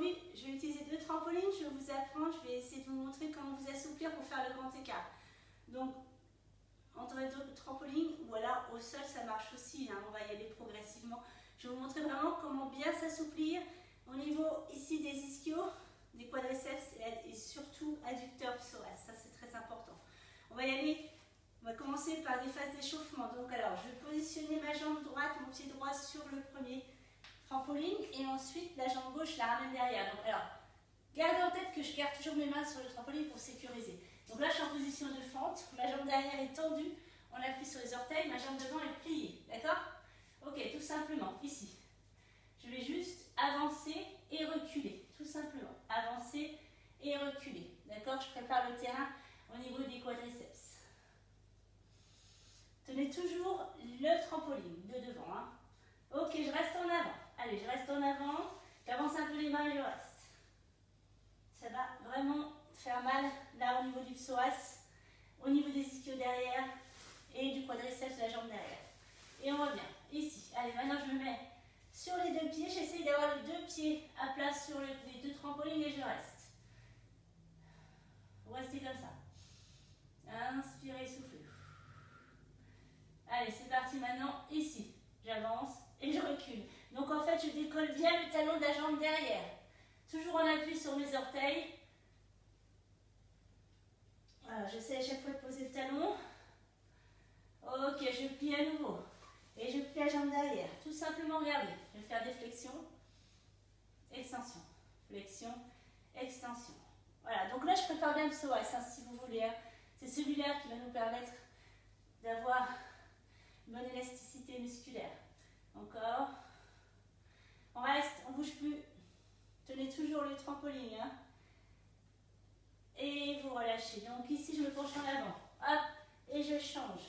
aujourd'hui, je vais utiliser 2 trampolines. Je vais vous apprendre, je vais essayer de vous montrer comment vous assouplir pour faire le grand écart. Donc, entre les 2 trampolines ou alors au sol, ça marche aussi. Hein, on va y aller progressivement. Je vais vous montrer vraiment comment bien s'assouplir au niveau ici des ischios, des quadriceps et surtout adducteurs psoas. Ça, c'est très important. On va y aller. On va commencer par des phases d'échauffement. Donc, alors, je vais positionner ma jambe droite, mon pied droit sur le premier trampoline et ensuite la jambe gauche, je la ramène derrière. Donc, alors, gardez en tête que je garde toujours mes mains sur le trampoline pour sécuriser. Donc là, je suis en position de fente. Ma jambe derrière est tendue. On appuie sur les orteils. Ma jambe devant est pliée. D'accord? Ok, tout simplement, ici. Je vais juste avancer et reculer. Tout simplement. Avancer et reculer. D'accord? Je prépare le terrain au niveau des quadriceps. Tenez toujours le trampoline de devant. Hein. Ok, je reste en avant. Allez, je reste en avant. J'avance un peu les mains et je reste. Ça va vraiment faire mal là au niveau du psoas, au niveau des ischios derrière et du quadriceps de la jambe derrière. Et on revient ici. Allez, maintenant je me mets sur les 2 pieds. J'essaye d'avoir les 2 pieds à plat sur les 2 trampolines et je reste. Vous restez comme ça. Inspirez, soufflez. Allez, c'est parti maintenant, ici. J'avance et je recule. Donc en fait, je décolle bien le talon de la jambe derrière. Toujours en appui sur mes orteils. Voilà, j'essaie à chaque fois de poser le talon. Ok, je plie à nouveau. Et je plie la jambe derrière. Tout simplement, regardez. Je vais faire des flexions, extension, flexion, extension. Voilà, donc là, je prépare bien le psoas, hein, si vous voulez. Hein. C'est celui-là qui va nous permettre d'avoir une bonne élasticité musculaire. Encore. On reste, on ne bouge plus. Tenez toujours le trampoline. Hein. Et vous relâchez. Donc ici, je me penche en avant. Hop, et je change.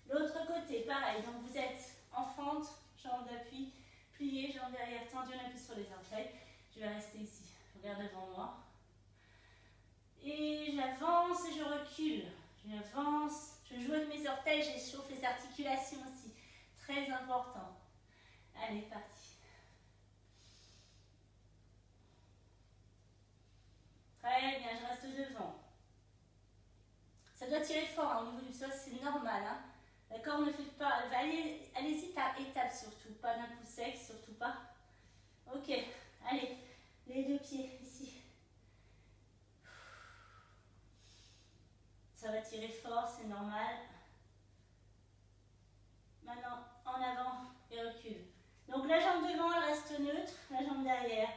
L'autre côté, pareil. Donc vous êtes en fente, jambe d'appui, pliée, jambe derrière tendue, on appuie sur les orteils. Je vais rester ici. Je regarde devant moi. Et j'avance et je recule. J'avance. Je joue avec mes orteils, j'échauffe les articulations aussi. Très important. Allez, parti. Très bien, je reste devant. Ça doit tirer fort hein, au niveau du psoas, c'est normal. Hein. D'accord, ne faites pas. Allez-y par étapes surtout, pas d'un coup sec, surtout pas. Ok, allez, les 2 pieds ici. Ça va tirer fort, c'est normal. Maintenant, en avant et recule. Donc la jambe devant, elle reste neutre, la jambe derrière,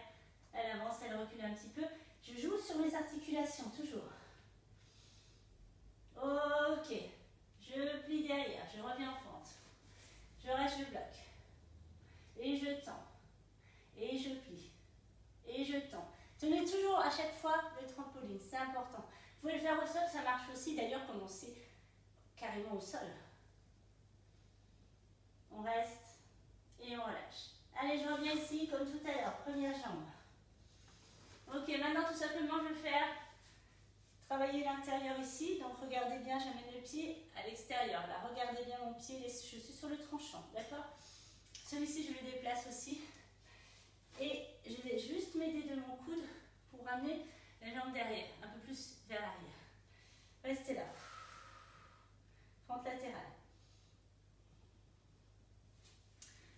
elle avance, elle recule un petit peu. Je joue sur mes articulations, toujours. Ok, je plie derrière, je reviens en fente. Je reste, je bloque. Et je tends. Et je plie. Et je tends. Tenez toujours à chaque fois le trampoline, c'est important. Vous pouvez le faire au sol, ça marche aussi. D'ailleurs, commencez carrément au sol. On reste et on relâche. Allez, je reviens ici comme tout à l'heure. Première jambe. Ok, maintenant tout simplement, je vais faire travailler l'intérieur ici. Donc regardez bien, j'amène le pied à l'extérieur. Là, regardez bien mon pied, je suis sur le tranchant, d'accord? Celui-ci, je le déplace aussi. Et je vais juste m'aider de mon coude pour ramener la jambe derrière, un peu plus vers l'arrière. Restez là. Fente latérale.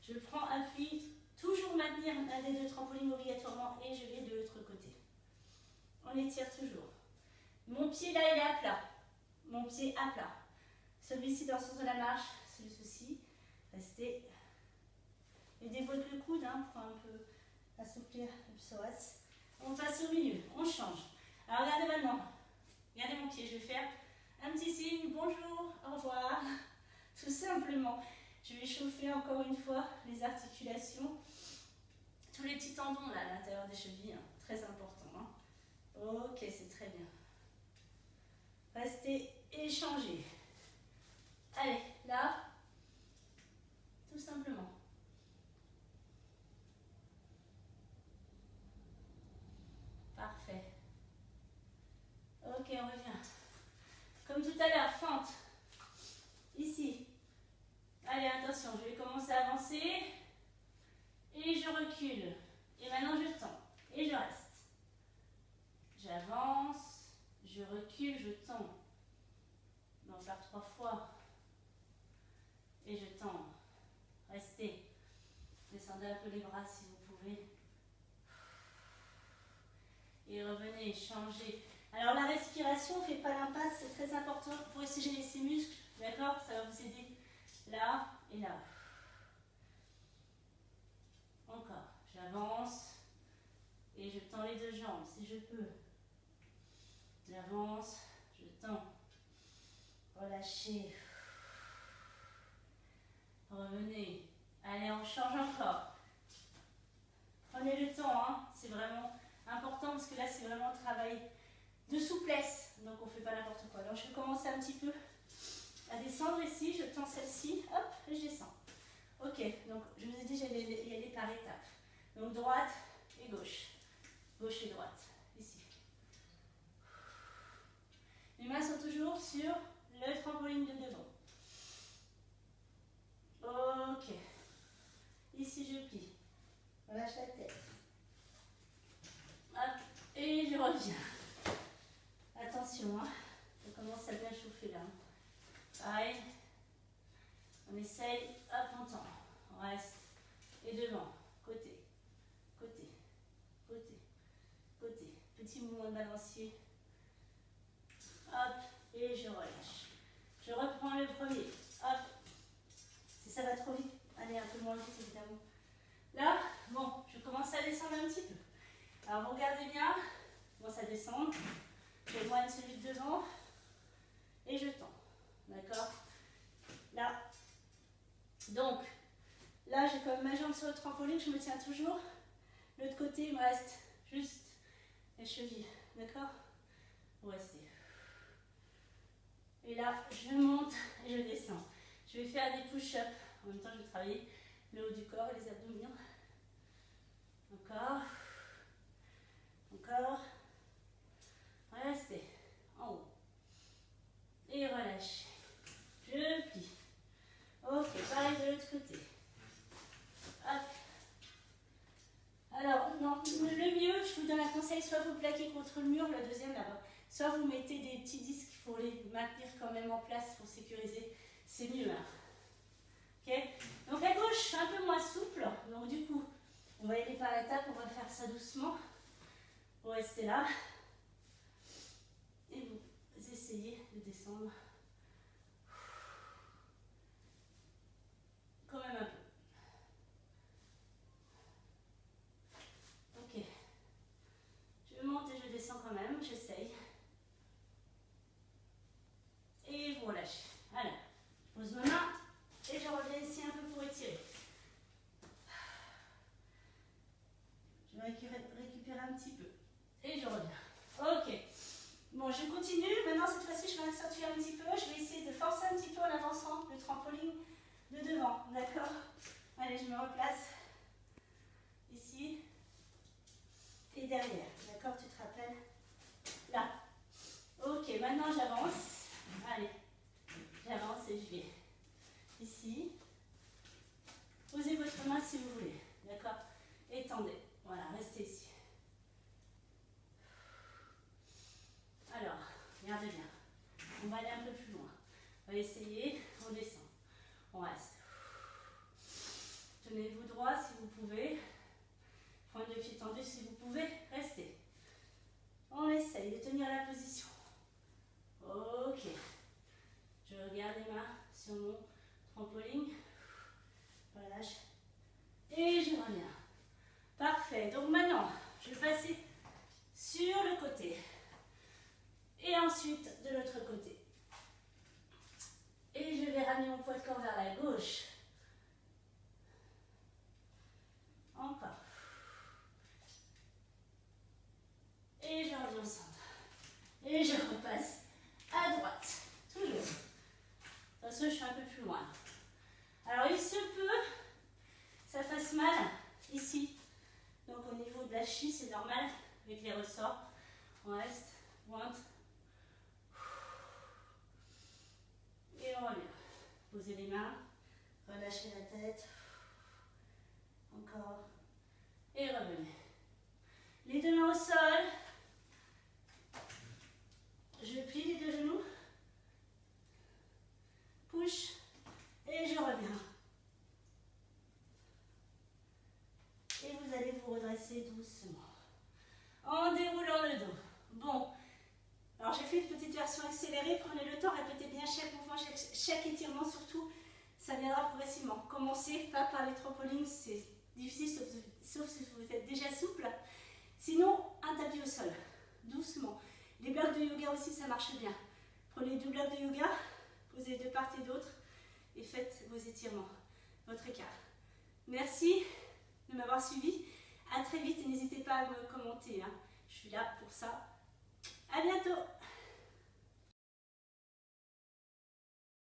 Je prends appui, toujours maintenir un des 2 trampolines obligatoirement et je vais de l'autre côté. On étire toujours. Mon pied là, il est à plat. Mon pied à plat. Celui-ci dans le sens de la marche, celui-ci. Restez. Aidez votre le coude hein, pour un peu assouplir le psoas. On passe au milieu, on change. Alors regardez maintenant. Regardez mon pied, je vais faire un petit signe, bonjour, au revoir. Tout simplement. Je vais chauffer encore une fois les articulations. Tous les petits tendons là à l'intérieur des chevilles, hein, très important. Hein. Ok, c'est très bien. Restez échangés. Allez, là, tout simplement. Parfait. Ok, on revient. Comme tout à l'heure, fente. Ici. Allez, attention, je vais commencer à avancer. Et je recule. Et maintenant, je tends. Et je reste. J'avance, je recule, je tends. On va en faire 3 fois. Et je tends. Restez. Descendez un peu les bras si vous pouvez. Et revenez, changez. Alors la respiration, ne fait pas l'impasse, c'est très important pour oxygéner ces muscles. D'accord? Ça va vous aider là et là. Encore. J'avance. Et je tends les 2 jambes si je peux. J'avance, je tends. Relâchez. Revenez. Allez, on change encore. Prenez le temps, hein. C'est vraiment important parce que là, c'est vraiment un travail de souplesse. Donc, on ne fait pas n'importe quoi. Alors, je vais commencer un petit peu à descendre ici. Je tends celle-ci. Hop, et je descends. Ok, donc je vous ai dit, j'allais y aller par étapes. Donc, droite et gauche. Gauche et droite. Ici. Les mains sont toujours sur le trampoline de devant. Ok. Ici, je plie. Relâche la tête. Hop. Et je reviens. Attention, hein. Ça commence à bien chauffer là. Pareil. On essaye. Hop, on tend. On reste. Et devant. Côté. Côté. Côté. Côté. Petit mouvement de balancier. Hop. Et je relâche. Je reprends le premier. Hop. Si ça va trop vite, allez un peu moins vite évidemment. Là, bon, je commence à descendre un petit peu. Alors vous regardez bien, je commence à descendre. J'éloigne celui de devant et je tends. D'accord? Là. Donc, là j'ai quand même ma jambe sur le trampoline, je me tiens toujours. L'autre côté, il me reste juste les chevilles. D'accord? Vous restez. Et là, je monte et je descends. Je vais faire des push-ups. En même temps, je vais travailler le haut du corps et les abdominaux. Encore. Encore. Restez. En haut. Et relâchez. Je plie. Ok, pareil de l'autre côté. Hop. Alors, non, le mieux, je vous donne un conseil, soit vous plaquez contre le mur, le deuxième là-bas, soit vous mettez des petits disques pour les maintenir quand même en place, pour sécuriser. C'est mieux. Hein. Ok. Donc à gauche, un peu moins souple. Donc du coup, on va y aller par étapes, on va faire ça doucement. Vous restez là. Et vous essayez de descendre. Quand même un peu. Ok. Je monte et je descends quand même, j'essaye. Et vous relâchez. Alors, je pose ma main et je reviens ici un peu pour étirer. Je vais récupérer un petit peu. Et je reviens. Ok. Bon, je continue. Maintenant, cette fois-ci, je vais accentuer un petit peu. Je vais essayer de forcer un petit peu en avançant le trampoline de devant. D'accord? Allez, je me replace ici et derrière. D'accord? Tu te rappelles? Là. Ok, maintenant j'avance. Allez, j'avance et je vais ici. Posez votre main si vous voulez. D'accord? Étendez. Voilà, restez ici. Alors, regardez bien. On va aller un peu plus loin. On va essayer. On descend. On reste. Tenez-vous droit si vous pouvez. Pointe de pied tendu si vous pouvez. Restez. On essaye de tenir la position. Ok. Je regarde les mains sur mon trampoline. Relâche. Et je reviens. Parfait. Donc maintenant, je vais passer sur le côté. Et ensuite de l'autre côté. Et je vais ramener mon poids de corps vers la gauche. Encore. Et je reviens au centre. Et je repasse à droite. Toujours. Parce que je suis un peu plus loin. Alors il se peut que ça fasse mal ici. Donc au niveau de la chie, c'est normal avec les ressorts. On reste. Pointe. Et on revient. Posez les mains. Relâchez la tête. Encore. Et revenez. Les deux mains au sol. Je plie les deux genoux. Push. Et je reviens. Et vous allez vous redresser doucement. En déroulant le dos. Bon. Alors j'ai fait une petite version accélérée. Prenez le temps, répétez bien chaque mouvement, chaque étirement surtout. Ça viendra progressivement. Commencez pas par les trampolines, c'est difficile sauf si vous êtes déjà souple. Sinon, un tapis au sol, doucement. Les blocs de yoga aussi, ça marche bien. Prenez 2 blocs de yoga, posez de part et d'autre et faites vos étirements, votre écart. Merci de m'avoir suivi. À très vite et n'hésitez pas à me commenter. Je suis là pour ça. À bientôt.